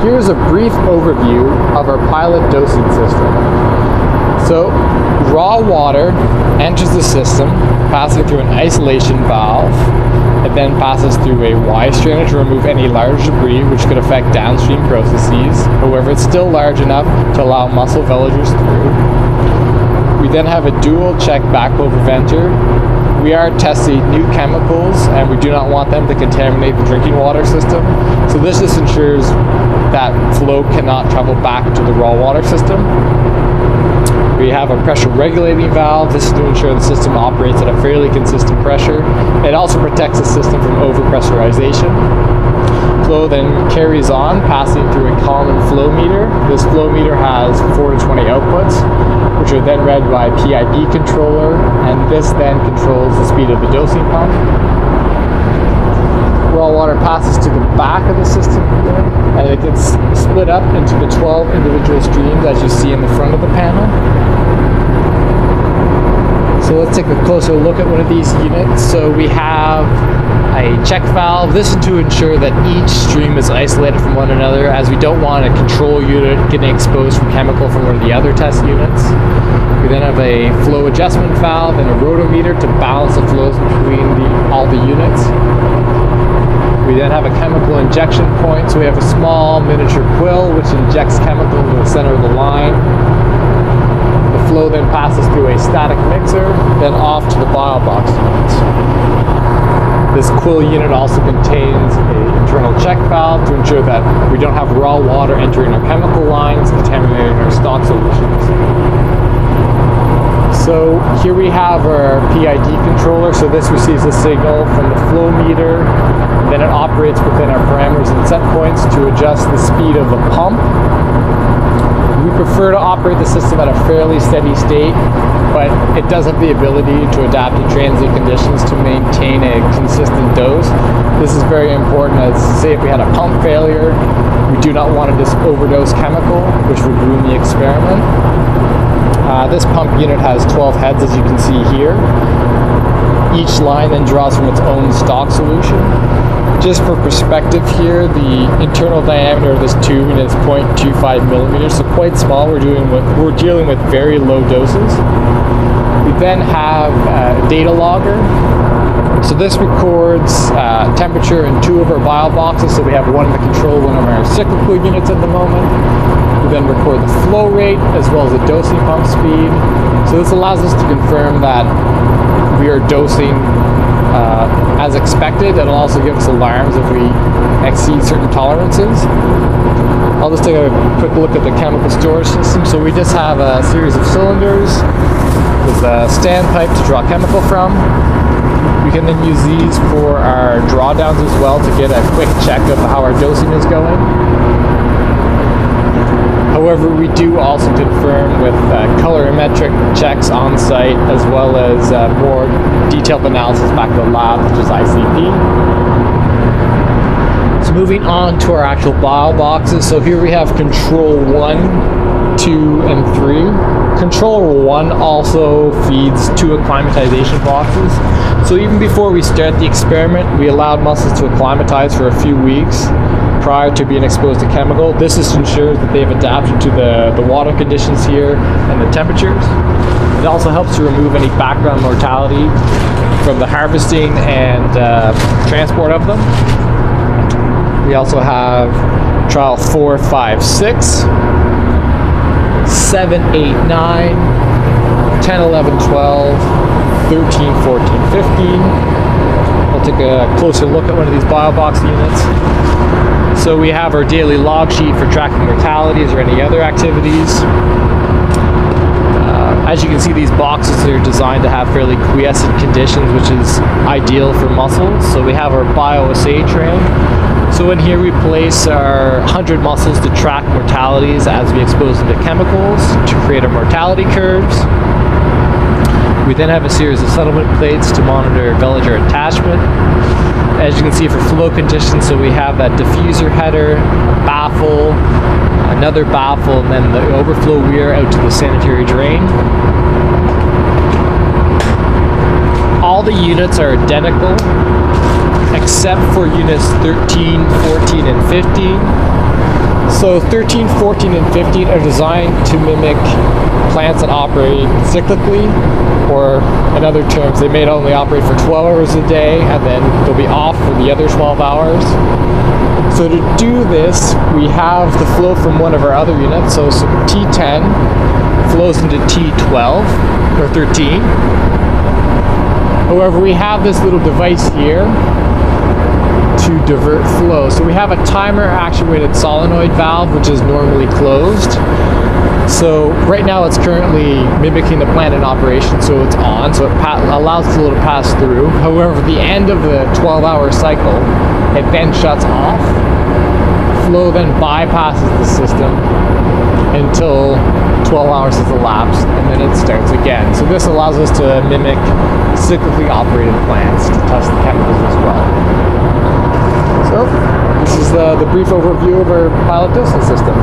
here's a brief overview of our pilot dosing system. So, raw water enters the system, passing through an isolation valve. It then passes through a Y strainer to remove any large debris which could affect downstream processes. However, it's still large enough to allow mussel villagers through. We then have a dual check backflow preventer. We are testing new chemicals and we do not want them to contaminate the drinking water system. So this just ensures that flow cannot travel back to the raw water system. We have a pressure regulating valve. This is to ensure the system operates at a fairly consistent pressure. It also protects the system from overpressurization. Flow then carries on, passing through a common flow meter. This flow meter has 4 to 20 outputs, which are then read by a PID controller, and this then controls the speed of the dosing pump. Raw water passes to the back of the system here, and it gets split up into the 12 individual streams as you see in the front of the panel. So let's take a closer look at one of these units. So we have a check valve. This is to ensure that each stream is isolated from one another, as we don't want a control unit getting exposed from chemical from one of the other test units. We then have a flow adjustment valve and a rotometer to balance the flows between all the units. We then have a chemical injection point, so we have a small miniature quill which injects chemical into the center of the line. The flow then passes through a static mixer, then off to the biobox units. This quill unit also contains an internal check valve to ensure that we don't have raw water entering our chemical lines, contaminating our stock solutions. So here we have our PID controller. So this receives a signal from the flow meter, and then it operates within our parameters and set points to adjust the speed of the pump. We prefer to operate the system at a fairly steady state, but it does have the ability to adapt to transient conditions to maintain a consistent dose. This is very important, as say if we had a pump failure, we do not want to just overdose chemical, which would ruin the experiment. This pump unit has 12 heads, as you can see here. Each line then draws from its own stock solution. Just for perspective here, the internal diameter of this tubing is 0.25 millimeters, so quite small. We're dealing with very low doses. We then have a data logger. So this records temperature in 2 of our bio boxes. So we have one in the control, one of our cyclical units at the moment. We then record the flow rate as well as the dosing pump speed. So this allows us to confirm that we are dosing as expected. It'll also give us alarms if we exceed certain tolerances. I'll just take a quick look at the chemical storage system. So we just have a series of cylinders with a standpipe to draw chemical from. We can then use these for our drawdowns as well to get a quick check of how our dosing is going. However, we do also confirm with colorimetric checks on site, as well as more detailed analysis back to the lab, such as ICP. So moving on to our actual bio boxes. So here we have control 1, 2, and 3. Control 1 also feeds 2 acclimatization boxes. So even before we start the experiment, we allowed mussels to acclimatize for a few weeks prior to being exposed to chemical. This just ensures that they've adapted to the water conditions here and the temperatures. It also helps to remove any background mortality from the harvesting and transport of them. We also have trial 4, 5, 6, 7, 8, 9, 10, 11, 12, 13, 14, 15. I'll take a closer look at one of these biobox units. So we have our daily log sheet for tracking mortalities or any other activities. As you can see, these boxes are designed to have fairly quiescent conditions, which is ideal for mussels. So we have our bioassay tray. So in here we place our 100 mussels to track mortalities as we expose them to chemicals to create our mortality curves. We then have a series of settlement plates to monitor villager attachment. As you can see, for flow conditions, so we have that diffuser header, a baffle, another baffle, and then the overflow weir out to the sanitary drain. All the units are identical, except for units 13, 14, and 15. So 13, 14, and 15 are designed to mimic plants that operate cyclically, or in other terms, they may only operate for 12 hours a day and then they'll be off for the other 12 hours. So to do this, we have the flow from one of our other units. So T10 flows into T12 or 13. However, we have this little device here to divert flow. So we have a timer actuated solenoid valve, which is normally closed. So right now it's currently mimicking the plant in operation, so it's on, so it allows the flow to pass through. However, at the end of the 12-hour cycle, it then shuts off. Flow then bypasses the system until 12 hours has elapsed, and then it starts again. So this allows us to mimic cyclically operated plants to test the chemicals as well. So this is the brief overview of our pilot dosing system.